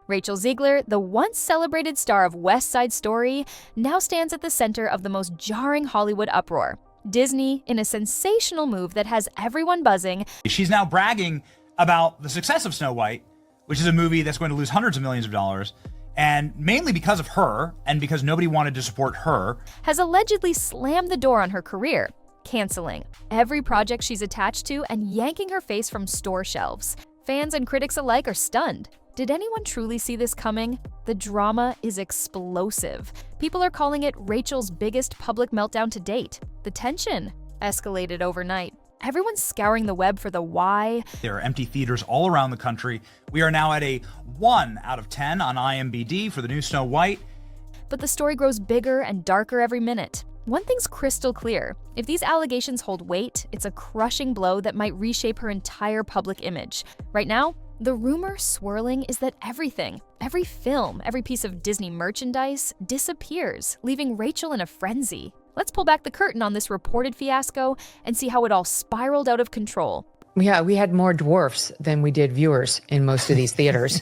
Rachel Zegler, the once celebrated star of West Side Story, now stands at the center of the most jarring Hollywood uproar. Disney, in a sensational move that has everyone buzzing. She's now bragging about the success of Snow White, which is a movie that's going to lose hundreds of millions of dollars, and mainly because of her, and because nobody wanted to support her, has allegedly slammed the door on her career, canceling every project she's attached to and yanking her face from store shelves. Fans and critics alike are stunned. Did anyone truly see this coming? The drama is explosive. People are calling it Rachel's biggest public meltdown to date. The tension escalated overnight. Everyone's scouring the web for the why. There are empty theaters all around the country. We are now at a 1 out of 10 on IMDb for the new Snow White. But the story grows bigger and darker every minute. One thing's crystal clear. If these allegations hold weight, it's a crushing blow that might reshape her entire public image. Right now, the rumor swirling is that everything, every film, every piece of Disney merchandise disappears, leaving Rachel in a frenzy. Let's pull back the curtain on this reported fiasco and see how it all spiraled out of control. Yeah, we had more dwarfs than we did viewers in most of these theaters.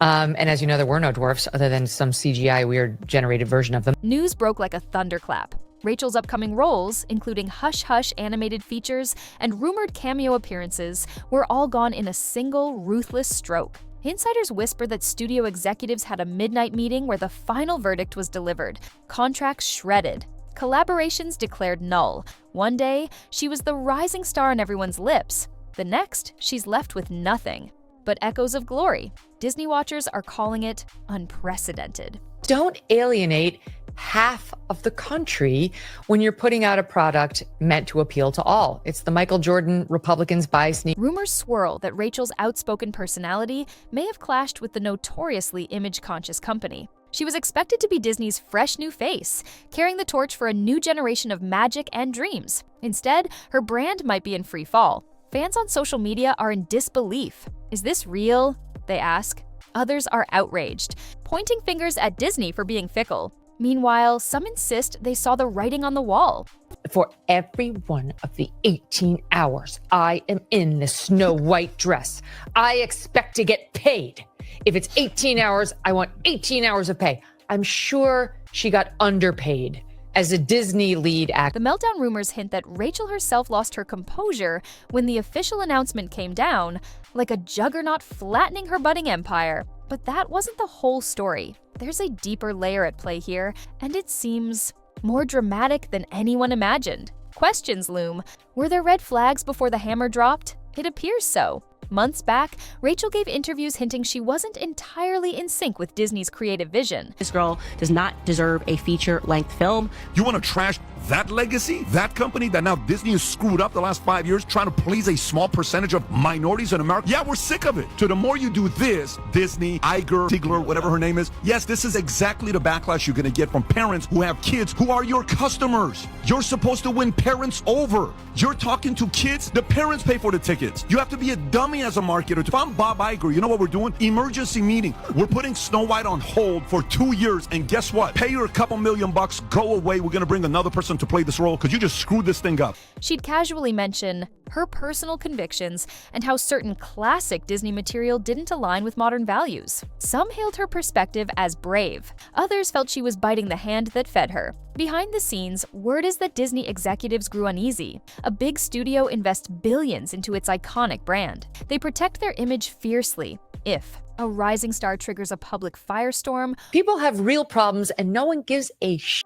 And as you know, there were no dwarfs other than some CGI weird generated version of them. News broke like a thunderclap. Rachel's upcoming roles, including hush-hush animated features and rumored cameo appearances, were all gone in a single, ruthless stroke. Insiders whisper that studio executives had a midnight meeting where the final verdict was delivered. Contracts shredded. Collaborations declared null. One day, she was the rising star on everyone's lips. The next, she's left with nothing but echoes of glory. Disney watchers are calling it unprecedented. Don't alienate half of the country when you're putting out a product meant to appeal to all. It's the Michael Jordan Republicans buy sneakers. Rumors swirl that Rachel's outspoken personality may have clashed with the notoriously image-conscious company. She was expected to be Disney's fresh new face, carrying the torch for a new generation of magic and dreams. Instead, her brand might be in free fall. Fans on social media are in disbelief. Is this real? They ask. Others are outraged, pointing fingers at Disney for being fickle. Meanwhile, some insist they saw the writing on the wall. For every one of the 18 hours I am in the Snow White dress, I expect to get paid. If it's 18 hours, I want 18 hours of pay. I'm sure she got underpaid as a Disney lead actor. The meltdown rumors hint that Rachel herself lost her composure when the official announcement came down, like a juggernaut flattening her budding empire. But that wasn't the whole story. There's a deeper layer at play here, and it seems more dramatic than anyone imagined. Questions loom. Were there red flags before the hammer dropped? It appears so. Months back, Rachel gave interviews hinting she wasn't entirely in sync with Disney's creative vision. This girl does not deserve a feature-length film. You want to trash that legacy? That company that now Disney has screwed up the last 5 years trying to please a small percentage of minorities in America? Yeah, we're sick of it. So the more you do this, Disney, Iger, Zegler, whatever her name is, yes, this is exactly the backlash you're going to get from parents who have kids who are your customers. You're supposed to win parents over. You're talking to kids, the parents pay for the tickets. You have to be a dummy as a marketer. If I'm Bob Iger, you know what we're doing? Emergency meeting. We're putting Snow White on hold for 2 years, and guess what? Pay her a couple $1,000,000, go away. We're going to bring another person to play this role because you just screwed this thing up. She'd casually mention her personal convictions and how certain classic Disney material didn't align with modern values. Some hailed her perspective as brave. Others felt she was biting the hand that fed her. Behind the scenes, word is that Disney executives grew uneasy. A big studio invests billions into its iconic brand. They protect their image fiercely. If a rising star triggers a public firestorm, People have real problems and no one gives a shit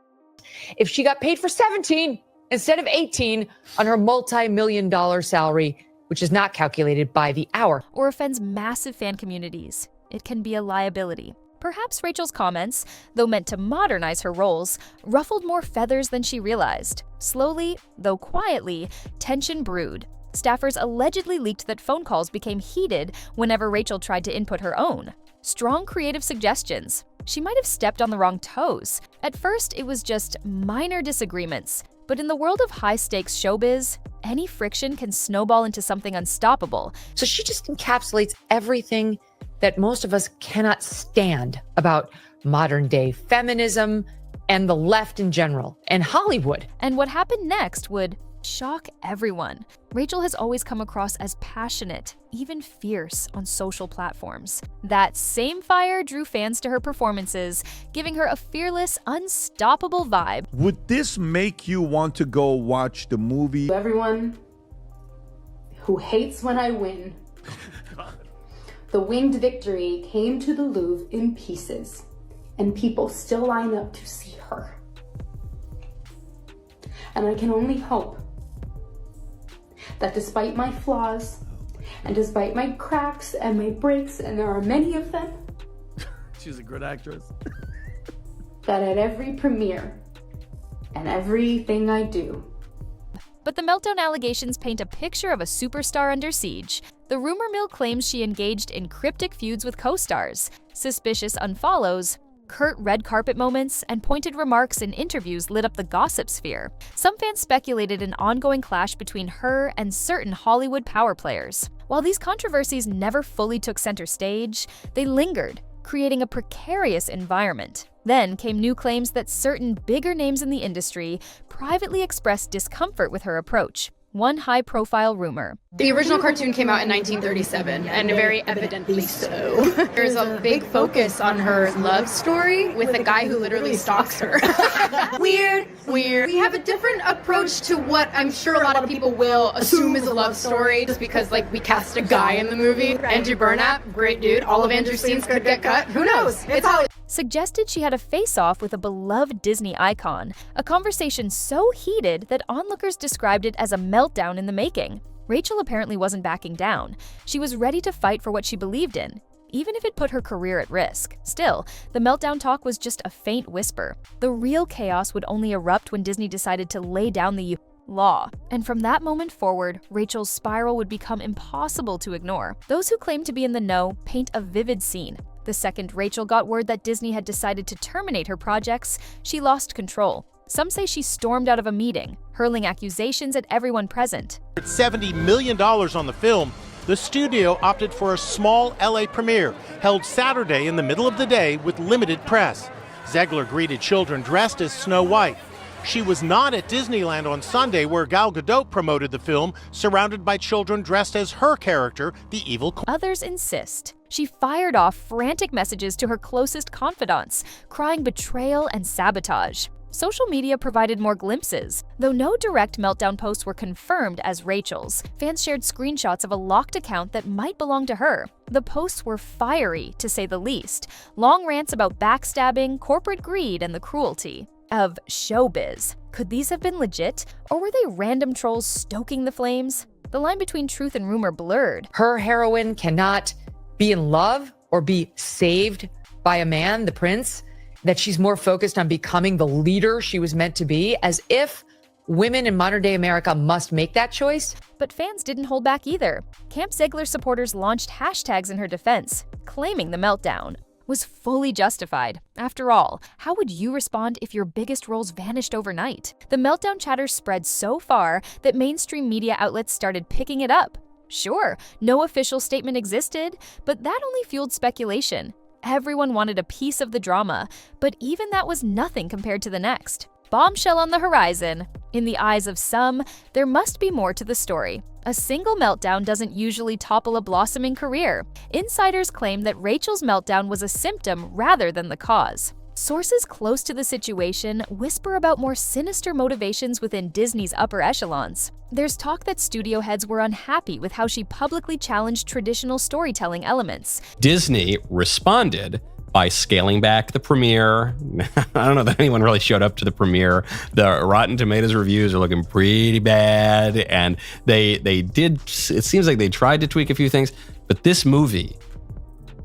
if she got paid for 17 instead of 18 on her multi-million-dollar salary, which is not calculated by the hour, or offends massive fan communities, it can be a liability. Perhaps Rachel's comments, though meant to modernize her roles, ruffled more feathers than she realized. Slowly, though quietly, tension brewed. Staffers allegedly leaked that phone calls became heated whenever Rachel tried to input her own. Strong creative suggestions. She might have stepped on the wrong toes. At first, it was just minor disagreements. But in the world of high-stakes showbiz, any friction can snowball into something unstoppable. So she just encapsulates everything that most of us cannot stand about modern day feminism and the left in general and Hollywood. And what happened next would shock everyone. Rachel has always come across as passionate, even fierce on social platforms. That same fire drew fans to her performances, giving her a fearless, unstoppable vibe. Would this make you want to go watch the movie? Everyone who hates when I win. The winged victory came to the Louvre in pieces, and people still line up to see her. And I can only hope that despite my flaws, and despite my cracks and my breaks, and there are many of them, She's a good actress. that at every premiere and everything I do, But the Meltdown allegations paint a picture of a superstar under siege. The rumor mill claims she engaged in cryptic feuds with co-stars, suspicious unfollows, curt red carpet moments, and pointed remarks in interviews lit up the gossip sphere. Some fans speculated an ongoing clash between her and certain Hollywood power players. While these controversies never fully took center stage, they lingered, creating a precarious environment. Then came new claims that certain bigger names in the industry privately expressed discomfort with her approach. One high-profile rumor. The original cartoon came out in 1937, and very evidently so. There's a big focus on her love story with a guy who literally stalks her. Weird. We have a different approach to what I'm sure a lot of people will assume is a love story, just because, like, we cast a guy in the movie. Andrew Burnap, great dude. All of Andrew's scenes could get cut. Who knows? It's all. Suggested she had a face-off with a beloved Disney icon, a conversation so heated that onlookers described it as a meltdown in the making. Rachel apparently wasn't backing down. She was ready to fight for what she believed in, even if it put her career at risk. Still, the meltdown talk was just a faint whisper. The real chaos would only erupt when Disney decided to lay down the law. And from that moment forward, Rachel's spiral would become impossible to ignore. Those who claim to be in the know paint a vivid scene. The second Rachel got word that Disney had decided to terminate her projects, she lost control. Some say she stormed out of a meeting, hurling accusations at everyone present. $70 million on the film, the studio opted for a small LA premiere held Saturday in the middle of the day with limited press. Zegler greeted children dressed as Snow White. She was not at Disneyland on Sunday, where Gal Gadot promoted the film, surrounded by children dressed as her character, the evil queen. Others insist. She fired off frantic messages to her closest confidants, crying betrayal and sabotage. Social media provided more glimpses. Though no direct meltdown posts were confirmed as Rachel's, fans shared screenshots of a locked account that might belong to her. The posts were fiery, to say the least. Long rants about backstabbing, corporate greed, and the cruelty of showbiz. Could these have been legit, or were they random trolls stoking the flames? The line between truth and rumor blurred. Her heroine cannot be in love or be saved by a man, the prince, that she's more focused on becoming the leader she was meant to be, as if women in modern day America must make that choice. But fans didn't hold back either. Camp Zegler supporters launched hashtags in her defense, claiming the meltdown was fully justified. After all, how would you respond if your biggest roles vanished overnight? The meltdown chatter spread so far that mainstream media outlets started picking it up. Sure, no official statement existed, but that only fueled speculation. Everyone wanted a piece of the drama, but even that was nothing compared to the next. Bombshell on the horizon. In the eyes of some, there must be more to the story. A single meltdown doesn't usually topple a blossoming career. Insiders claim that Rachel's meltdown was a symptom rather than the cause. Sources close to the situation whisper about more sinister motivations within Disney's upper echelons. There's talk that studio heads were unhappy with how she publicly challenged traditional storytelling elements. Disney responded by scaling back the premiere. I don't know that anyone really showed up to the premiere. The Rotten Tomatoes reviews are looking pretty bad, and they did, it seems like they tried to tweak a few things, but this movie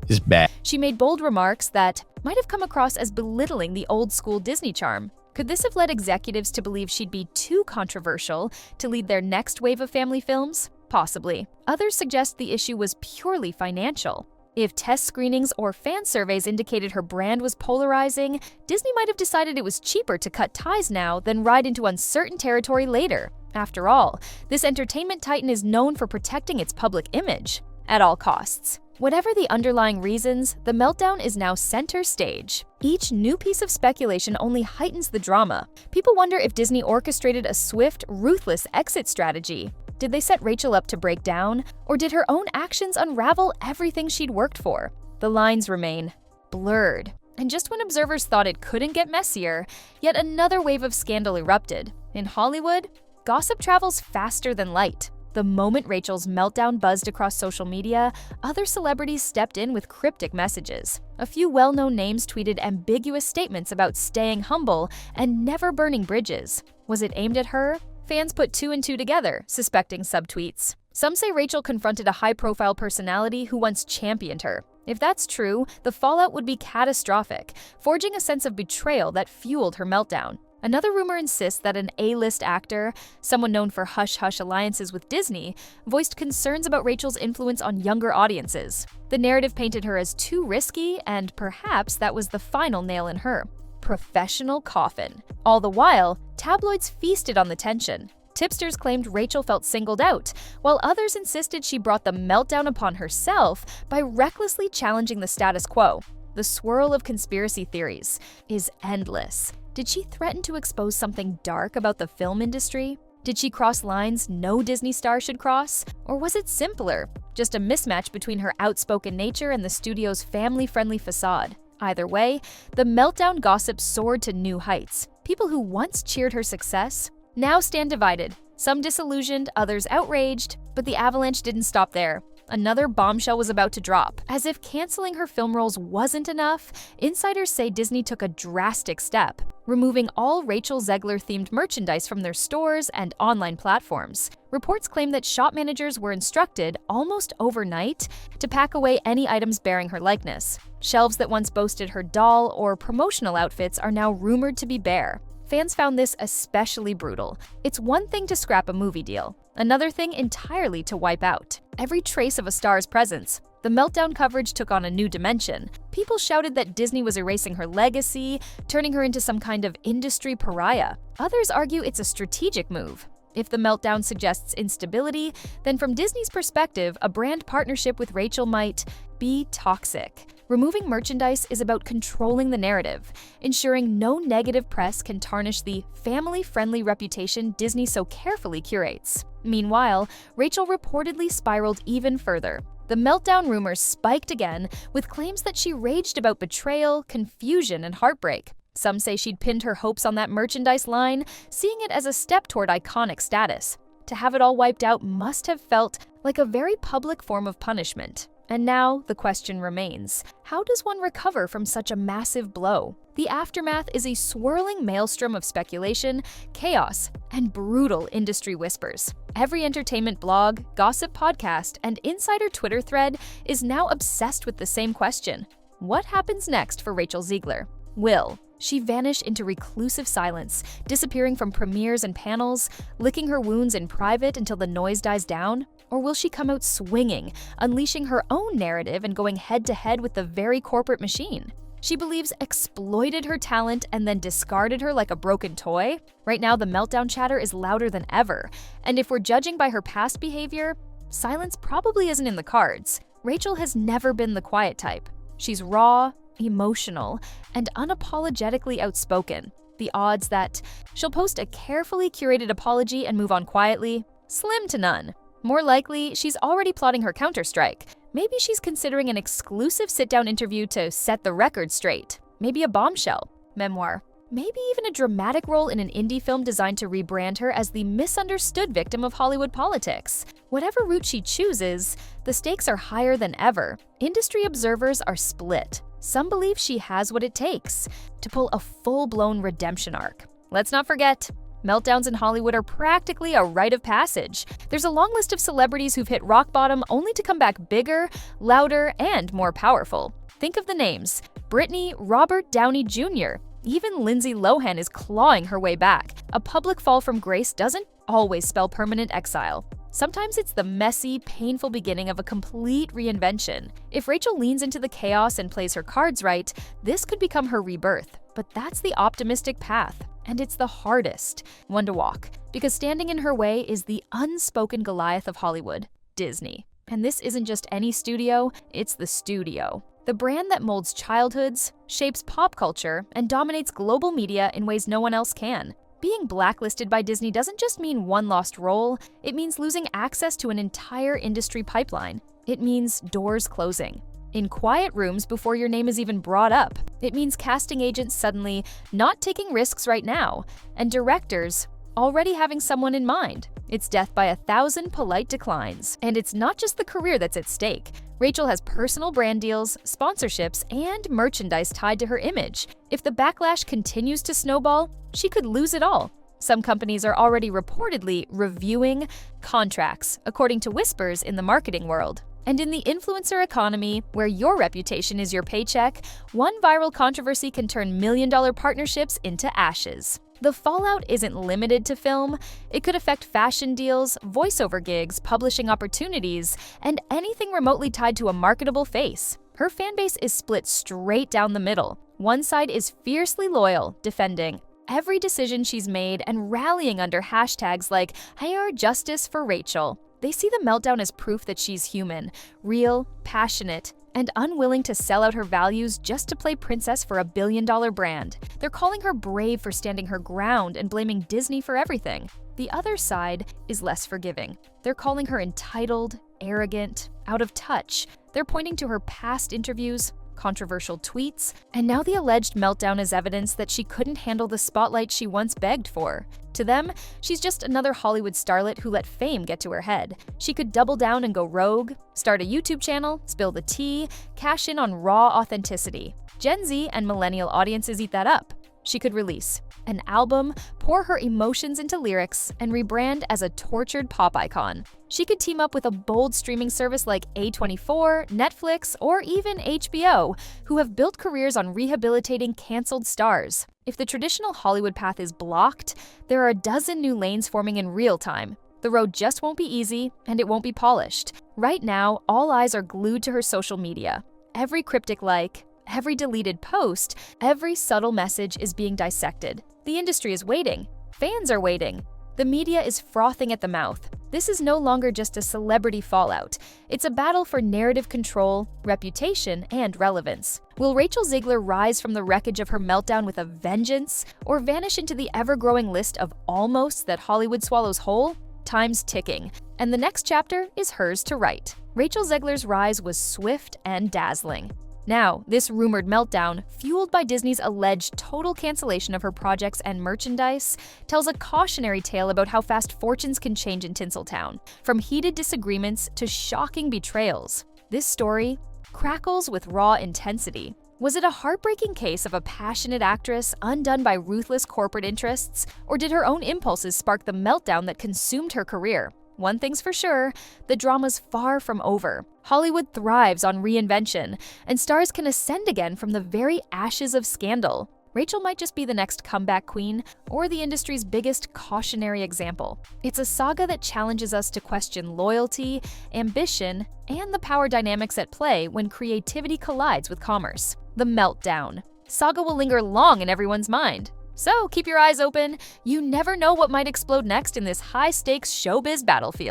is bad. She made bold remarks that might have come across as belittling the old-school Disney charm. Could this have led executives to believe she'd be too controversial to lead their next wave of family films? Possibly. Others suggest the issue was purely financial. If test screenings or fan surveys indicated her brand was polarizing, Disney might have decided it was cheaper to cut ties now than ride into uncertain territory later. After all, this entertainment titan is known for protecting its public image at all costs. Whatever the underlying reasons, the meltdown is now center stage. Each new piece of speculation only heightens the drama. People wonder if Disney orchestrated a swift, ruthless exit strategy. Did they set Rachel up to break down, or did her own actions unravel everything she'd worked for? The lines remain blurred. And just when observers thought it couldn't get messier, yet another wave of scandal erupted. In Hollywood, gossip travels faster than light. The moment Rachel's meltdown buzzed across social media, other celebrities stepped in with cryptic messages. A few well-known names tweeted ambiguous statements about staying humble and never burning bridges. Was it aimed at her? Fans put two and two together, suspecting subtweets. Some say Rachel confronted a high-profile personality who once championed her. If that's true, the fallout would be catastrophic, forging a sense of betrayal that fueled her meltdown. Another rumor insists that an A-list actor, someone known for hush-hush alliances with Disney, voiced concerns about Rachel's influence on younger audiences. The narrative painted her as too risky, and perhaps that was the final nail in her professional coffin. All the while, tabloids feasted on the tension. Tipsters claimed Rachel felt singled out, while others insisted she brought the meltdown upon herself by recklessly challenging the status quo. The swirl of conspiracy theories is endless. Did she threaten to expose something dark about the film industry? Did she cross lines no Disney star should cross? Or was it simpler, just a mismatch between her outspoken nature and the studio's family-friendly facade? Either way, the meltdown gossip soared to new heights. People who once cheered her success now stand divided. Some disillusioned, others outraged, but the avalanche didn't stop there. Another bombshell was about to drop. As if canceling her film roles wasn't enough, insiders say Disney took a drastic step, removing all Rachel Zegler-themed merchandise from their stores and online platforms. Reports claim that shop managers were instructed, almost overnight, to pack away any items bearing her likeness. Shelves that once boasted her doll or promotional outfits are now rumored to be bare. Fans found this especially brutal. It's one thing to scrap a movie deal, another thing entirely to wipe out every trace of a star's presence. The meltdown coverage took on a new dimension. People shouted that Disney was erasing her legacy, turning her into some kind of industry pariah. Others argue it's a strategic move. If the meltdown suggests instability, then from Disney's perspective, a brand partnership with Rachel might be toxic. Removing merchandise is about controlling the narrative, ensuring no negative press can tarnish the family-friendly reputation Disney so carefully curates. Meanwhile, Rachel reportedly spiraled even further. The meltdown rumors spiked again, with claims that she raged about betrayal, confusion, and heartbreak. Some say she'd pinned her hopes on that merchandise line, seeing it as a step toward iconic status. To have it all wiped out must have felt like a very public form of punishment. And now, the question remains, how does one recover from such a massive blow? The aftermath is a swirling maelstrom of speculation, chaos, and brutal industry whispers. Every entertainment blog, gossip podcast, and insider Twitter thread is now obsessed with the same question. What happens next for Rachel Zegler? Will she vanish into reclusive silence, disappearing from premieres and panels, licking her wounds in private until the noise dies down? Or will she come out swinging, unleashing her own narrative and going head-to-head with the very corporate machine she believes exploited her talent and then discarded her like a broken toy? Right now, the meltdown chatter is louder than ever, and if we're judging by her past behavior, silence probably isn't in the cards. Rachel has never been the quiet type. She's raw, emotional, and unapologetically outspoken. The odds that she'll post a carefully curated apology and move on quietly? Slim to none. More likely, she's already plotting her counterstrike. Maybe she's considering an exclusive sit-down interview to set the record straight. Maybe a bombshell, memoir, maybe even a dramatic role in an indie film designed to rebrand her as the misunderstood victim of Hollywood politics. Whatever route she chooses, the stakes are higher than ever. Industry observers are split. Some believe she has what it takes to pull a full-blown redemption arc. Let's not forget, meltdowns in Hollywood are practically a rite of passage. There's a long list of celebrities who've hit rock bottom only to come back bigger, louder, and more powerful. Think of the names: Britney, Robert Downey Jr., even Lindsay Lohan is clawing her way back. A public fall from grace doesn't always spell permanent exile. Sometimes it's the messy, painful beginning of a complete reinvention. If Rachel leans into the chaos and plays her cards right, this could become her rebirth. But that's the optimistic path. And it's the hardest one to walk, because standing in her way is the unspoken Goliath of Hollywood, Disney. And this isn't just any studio, it's the studio. The brand that molds childhoods, shapes pop culture, and dominates global media in ways no one else can. Being blacklisted by Disney doesn't just mean one lost role, it means losing access to an entire industry pipeline. It means doors closing. In quiet rooms before your name is even brought up. It means casting agents suddenly not taking risks right now, and directors already having someone in mind. It's death by 1,000 polite declines. And it's not just the career that's at stake. Rachel has personal brand deals, sponsorships, and merchandise tied to her image. If the backlash continues to snowball, she could lose it all. Some companies are already reportedly reviewing contracts, according to whispers in the marketing world. And in the influencer economy, where your reputation is your paycheck, one viral controversy can turn million-dollar partnerships into ashes. The fallout isn't limited to film. It could affect fashion deals, voiceover gigs, publishing opportunities, and anything remotely tied to a marketable face. Her fanbase is split straight down the middle. One side is fiercely loyal, defending every decision she's made and rallying under hashtags like "Hair Justice for Rachel." They see the meltdown as proof that she's human, real, passionate, and unwilling to sell out her values just to play princess for $1 billion brand. They're calling her brave for standing her ground and blaming Disney for everything. The other side is less forgiving. They're calling her entitled, arrogant, out of touch. They're pointing to her past interviews, controversial tweets, and now the alleged meltdown is evidence that she couldn't handle the spotlight she once begged for. To them, she's just another Hollywood starlet who let fame get to her head. She could double down and go rogue, start a YouTube channel, spill the tea, cash in on raw authenticity. Gen Z and millennial audiences eat that up. She could release an album, pour her emotions into lyrics, and rebrand as a tortured pop icon. She could team up with a bold streaming service like A24, Netflix, or even HBO, who have built careers on rehabilitating canceled stars. If the traditional Hollywood path is blocked, there are a dozen new lanes forming in real time. The road just won't be easy, and it won't be polished. Right now, all eyes are glued to her social media. Every cryptic like, every deleted post, every subtle message is being dissected. The industry is waiting. Fans are waiting. The media is frothing at the mouth. This is no longer just a celebrity fallout. It's a battle for narrative control, reputation, and relevance. Will Rachel Zegler rise from the wreckage of her meltdown with a vengeance, or vanish into the ever-growing list of almosts that Hollywood swallows whole? Time's ticking, and the next chapter is hers to write. Rachel Zegler's rise was swift and dazzling. Now, this rumored meltdown, fueled by Disney's alleged total cancellation of her projects and merchandise, tells a cautionary tale about how fast fortunes can change in Tinseltown, from heated disagreements to shocking betrayals. This story crackles with raw intensity. Was it a heartbreaking case of a passionate actress undone by ruthless corporate interests, or did her own impulses spark the meltdown that consumed her career? One thing's for sure, the drama's far from over. Hollywood thrives on reinvention, and stars can ascend again from the very ashes of scandal. Rachel might just be the next comeback queen, or the industry's biggest cautionary example. It's a saga that challenges us to question loyalty, ambition, and the power dynamics at play when creativity collides with commerce. The Meltdown. Saga will linger long in everyone's mind. So keep your eyes open. You never know what might explode next in this high-stakes showbiz battlefield.